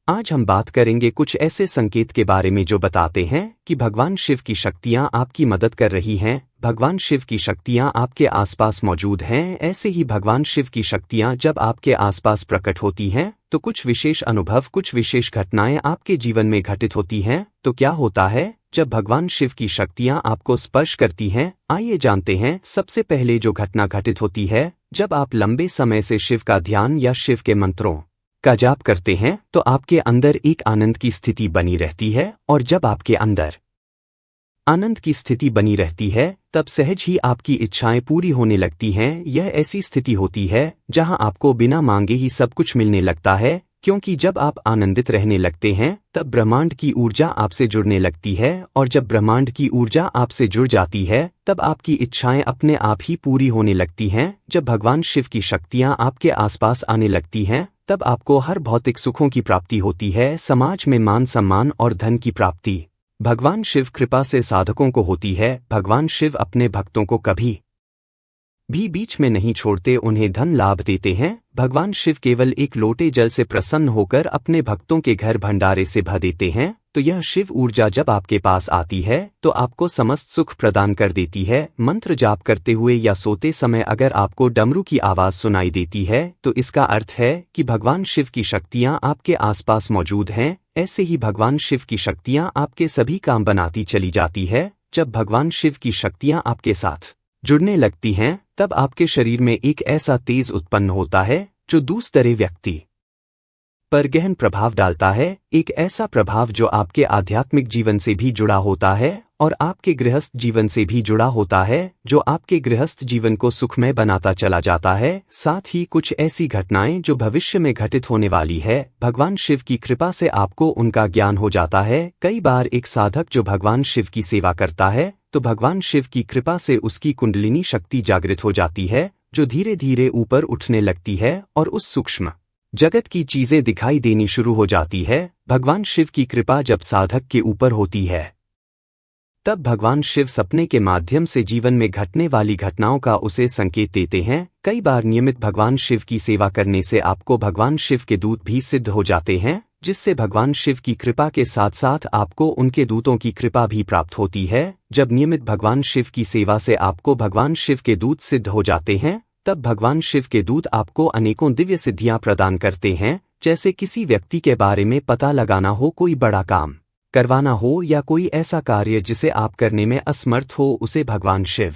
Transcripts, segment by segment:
आज हम बात करेंगे कुछ ऐसे संकेत के बारे में जो बताते हैं कि भगवान शिव की शक्तियां आपकी मदद कर रही हैं। भगवान शिव की शक्तियां आपके आसपास मौजूद हैं। ऐसे ही भगवान शिव की शक्तियां जब आपके आसपास प्रकट होती हैं तो कुछ विशेष अनुभव, कुछ विशेष घटनाएं आपके जीवन में घटित होती हैं। तो क्या होता है जब भगवान शिव की शक्तियां आपको स्पर्श करती हैं? आइए जानते हैं। सबसे पहले जो घटना घटित होती है, जब आप लंबे समय से शिव का ध्यान या शिव के मंत्रों का जाप करते हैं तो आपके अंदर एक आनंद की स्थिति बनी रहती है, और जब आपके अंदर आनंद की स्थिति बनी रहती है तब सहज ही आपकी इच्छाएं पूरी होने लगती हैं। यह ऐसी स्थिति होती है जहां आपको बिना मांगे ही सब कुछ मिलने लगता है, क्योंकि जब आप आनंदित रहने लगते हैं तब ब्रह्मांड की ऊर्जा आपसे जुड़ने लगती है, और जब ब्रह्मांड की ऊर्जा आपसे जुड़ जाती है तब आपकी इच्छाएं अपने आप ही पूरी होने लगती हैं। जब भगवान शिव की शक्तियां आपके आसपास आने लगती हैं तब आपको हर भौतिक सुखों की प्राप्ति होती है, समाज में मान सम्मान और धन की प्राप्ति भगवान शिव कृपा से साधकों को होती है। भगवान शिव अपने भक्तों को कभी भी बीच में नहीं छोड़ते, उन्हें धन लाभ देते हैं। भगवान शिव केवल एक लोटे जल से प्रसन्न होकर अपने भक्तों के घर भंडारे से भर देते हैं। तो यह शिव ऊर्जा जब आपके पास आती है तो आपको समस्त सुख प्रदान कर देती है। मंत्र जाप करते हुए या सोते समय अगर आपको डमरू की आवाज सुनाई देती है तो इसका अर्थ है कि भगवान शिव की शक्तियां आपके आसपास मौजूद हैं। ऐसे ही भगवान शिव की शक्तियां आपके सभी काम बनाती चली जाती है। जब भगवान शिव की शक्तियां आपके साथ जुड़ने लगती हैं तब आपके शरीर में एक ऐसा तेज उत्पन्न होता है जो दूसरे व्यक्ति पर गहन प्रभाव डालता है। एक ऐसा प्रभाव जो आपके आध्यात्मिक जीवन से भी जुड़ा होता है और आपके गृहस्थ जीवन से भी जुड़ा होता है, जो आपके गृहस्थ जीवन को सुखमय बनाता चला जाता है। साथ ही कुछ ऐसी घटनाएं जो भविष्य में घटित होने वाली है, भगवान शिव की कृपा से आपको उनका ज्ञान हो जाता है। कई बार एक साधक जो भगवान शिव की सेवा करता है तो भगवान शिव की कृपा से उसकी कुंडलिनी शक्ति जागृत हो जाती है, जो धीरे धीरे ऊपर उठने लगती है और उस सूक्ष्म जगत की चीजें दिखाई देनी शुरू हो जाती है। भगवान शिव की कृपा जब साधक के ऊपर होती है तब भगवान शिव सपने के माध्यम से जीवन में घटने वाली घटनाओं का उसे संकेत देते हैं। कई बार नियमित भगवान शिव की सेवा करने से आपको भगवान शिव के दूत भी सिद्ध हो जाते हैं, जिससे भगवान शिव की कृपा के साथ साथ आपको उनके दूतों की कृपा भी प्राप्त होती है। जब नियमित भगवान शिव की सेवा से आपको भगवान शिव के दूत सिद्ध हो जाते हैं तब भगवान शिव के दूत आपको अनेकों दिव्य सिद्धियां प्रदान करते हैं। जैसे किसी व्यक्ति के बारे में पता लगाना हो, कोई बड़ा काम करवाना हो या कोई ऐसा कार्य जिसे आप करने में असमर्थ हो, उसे भगवान शिव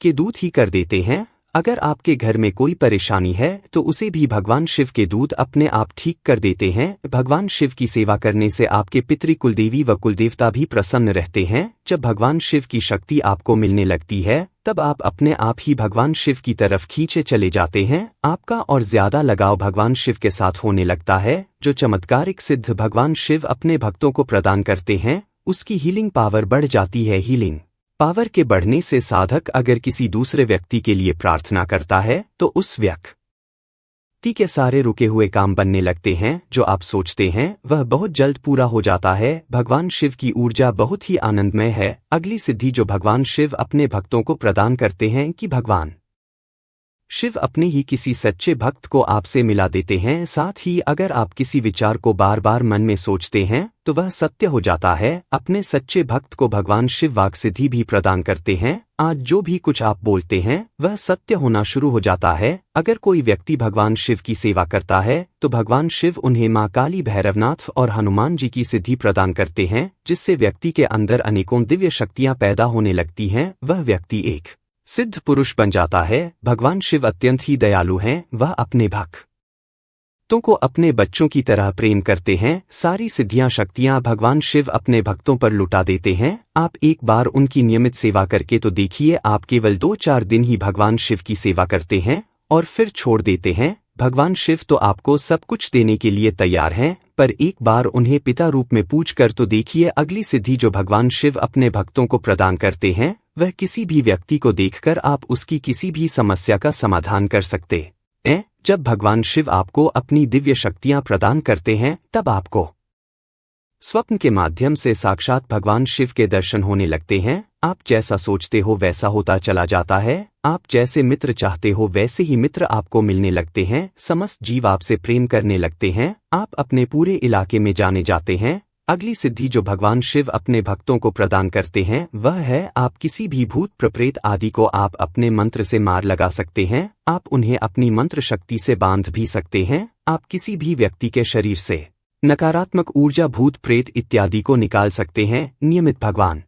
के दूत ही कर देते हैं। अगर आपके घर में कोई परेशानी है तो उसे भी भगवान शिव के दूत अपने आप ठीक कर देते हैं। भगवान शिव की सेवा करने से आपके पितृ कुलदेवी व कुलदेवता भी प्रसन्न रहते हैं। जब भगवान शिव की शक्ति आपको मिलने लगती है तब आप अपने आप ही भगवान शिव की तरफ खींचे चले जाते हैं। आपका और ज्यादा लगाव भगवान शिव के साथ होने लगता है। जो चमत्कारिक सिद्ध भगवान शिव अपने भक्तों को प्रदान करते हैं उसकी हीलिंग पावर बढ़ जाती है। हीलिंग पावर के बढ़ने से साधक अगर किसी दूसरे व्यक्ति के लिए प्रार्थना करता है तो उस व्यक्ति के सारे रुके हुए काम बनने लगते हैं। जो आप सोचते हैं वह बहुत जल्द पूरा हो जाता है। भगवान शिव की ऊर्जा बहुत ही आनंदमय है। अगली सिद्धि जो भगवान शिव अपने भक्तों को प्रदान करते हैं कि भगवान शिव अपने ही किसी सच्चे भक्त को आपसे मिला देते हैं। साथ ही अगर आप किसी विचार को बार बार मन में सोचते हैं तो वह सत्य हो जाता है। अपने सच्चे भक्त को भगवान शिव वाक सिद्धि भी प्रदान करते हैं। आज जो भी कुछ आप बोलते हैं वह सत्य होना शुरू हो जाता है। अगर कोई व्यक्ति भगवान शिव की सेवा करता है तो भगवान शिव उन्हें माँ काली, भैरवनाथ और हनुमान जी की सिद्धि प्रदान करते हैं, जिससे व्यक्ति के अंदर अनेकों दिव्य शक्तियां पैदा होने लगती हैं। वह व्यक्ति एक सिद्ध पुरुष बन जाता है। भगवान शिव अत्यंत ही दयालु हैं। वह अपने भक्तों को अपने बच्चों की तरह प्रेम करते हैं। सारी सिद्धियां, शक्तियां भगवान शिव अपने भक्तों पर लुटा देते हैं। आप एक बार उनकी नियमित सेवा करके तो देखिए, आप केवल 2-4 दिन ही भगवान शिव की सेवा करते हैं और फिर छोड़ देते हैं। भगवान शिव तो आपको सब कुछ देने के लिए तैयार हैं, पर एक बार उन्हें पिता रूप में पूछ कर तो देखिए। अगली सिद्धि जो भगवान शिव अपने भक्तों को प्रदान करते हैं वह किसी भी व्यक्ति को देखकर आप उसकी किसी भी समस्या का समाधान कर सकते हैं। जब भगवान शिव आपको अपनी दिव्य शक्तियां प्रदान करते हैं तब आपको स्वप्न के माध्यम से साक्षात भगवान शिव के दर्शन होने लगते हैं। आप जैसा सोचते हो वैसा होता चला जाता है। आप जैसे मित्र चाहते हो वैसे ही मित्र आपको मिलने लगते हैं, समस्त जीव आपसे प्रेम करने लगते हैं, आप अपने पूरे इलाके में जाने जाते हैं। अगली सिद्धि जो भगवान शिव अपने भक्तों को प्रदान करते हैं वह है आप किसी भी भूत प्रप्रेत आदि को आप अपने मंत्र से मार लगा सकते हैं, आप उन्हें अपनी मंत्र शक्ति से बांध भी सकते हैं, आप किसी भी व्यक्ति के शरीर से नकारात्मक ऊर्जा भूत प्रेत इत्यादि को निकाल सकते हैं। नियमित भगवान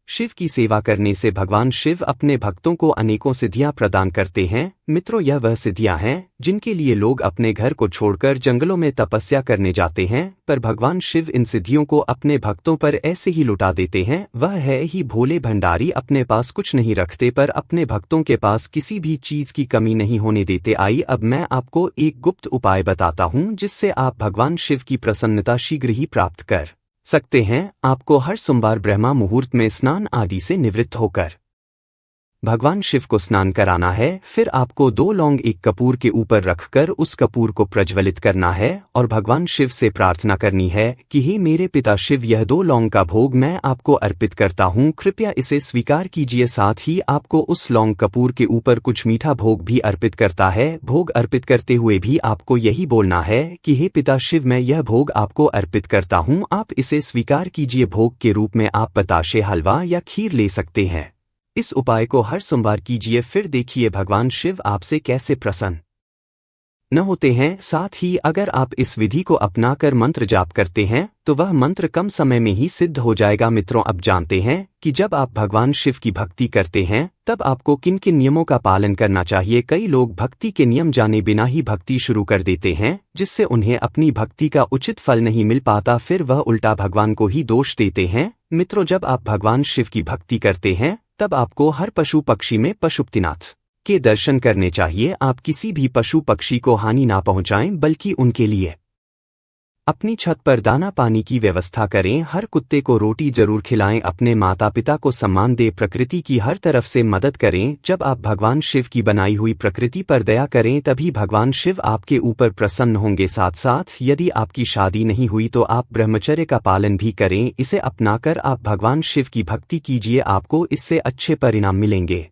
शिव की सेवा करने से भगवान शिव अपने भक्तों को अनेकों सिद्धियां प्रदान करते हैं। मित्रों, यह वह सिद्धियां हैं जिनके लिए लोग अपने घर को छोड़कर जंगलों में तपस्या करने जाते हैं, पर भगवान शिव इन सिद्धियों को अपने भक्तों पर ऐसे ही लुटा देते हैं। वह है ही भोले भंडारी, अपने पास कुछ नहीं रखते पर अपने भक्तों के पास किसी भी चीज की कमी नहीं होने देते। आई अब मैं आपको एक गुप्त उपाय बताता हूँ जिससे आप भगवान शिव की प्रसन्नता शीघ्र ही प्राप्त कर सकते हैं। आपको हर सोमवार ब्रह्मा मुहूर्त में स्नान आदि से निवृत्त होकर भगवान शिव को स्नान कराना है। फिर आपको 2 लौंग एक कपूर के ऊपर रखकर उस कपूर को प्रज्वलित करना है और भगवान शिव से प्रार्थना करनी है कि हे मेरे पिता शिव, यह 2 लौंग का भोग मैं आपको अर्पित करता हूँ, कृपया इसे स्वीकार कीजिए। साथ ही आपको उस लौंग कपूर के ऊपर कुछ मीठा भोग भी अर्पित करता है। भोग अर्पित करते हुए भी आपको यही बोलना है कि हे पिता शिव, मैं यह भोग आपको अर्पित करता हूँ, आप इसे स्वीकार कीजिए। भोग के रूप में आप बताशे, हलवा या खीर ले सकते हैं। इस उपाय को हर सोमवार कीजिए, फिर देखिए भगवान शिव आपसे कैसे प्रसन्न न होते हैं। साथ ही अगर आप इस विधि को अपनाकर मंत्र जाप करते हैं तो वह मंत्र कम समय में ही सिद्ध हो जाएगा। मित्रों, अब जानते हैं कि जब आप भगवान शिव की भक्ति करते हैं तब आपको किन किन नियमों का पालन करना चाहिए। कई लोग भक्ति के नियम जाने बिना ही भक्ति शुरू कर देते हैं, जिससे उन्हें अपनी भक्ति का उचित फल नहीं मिल पाता, फिर वह उल्टा भगवान को ही दोष देते हैं। मित्रों, जब आप भगवान शिव की भक्ति करते हैं तब आपको हर पशु पक्षी में पशुपतिनाथ के दर्शन करने चाहिए। आप किसी भी पशु पक्षी को हानि ना पहुंचाएं, बल्कि उनके लिए अपनी छत पर दाना पानी की व्यवस्था करें। हर कुत्ते को रोटी जरूर खिलाएं। अपने माता पिता को सम्मान दें। प्रकृति की हर तरफ से मदद करें। जब आप भगवान शिव की बनाई हुई प्रकृति पर दया करें तभी भगवान शिव आपके ऊपर प्रसन्न होंगे। साथ साथ यदि आपकी शादी नहीं हुई तो आप ब्रह्मचर्य का पालन भी करें। इसे अपनाकर आप भगवान शिव की भक्ति कीजिए, आपको इससे अच्छे परिणाम मिलेंगे।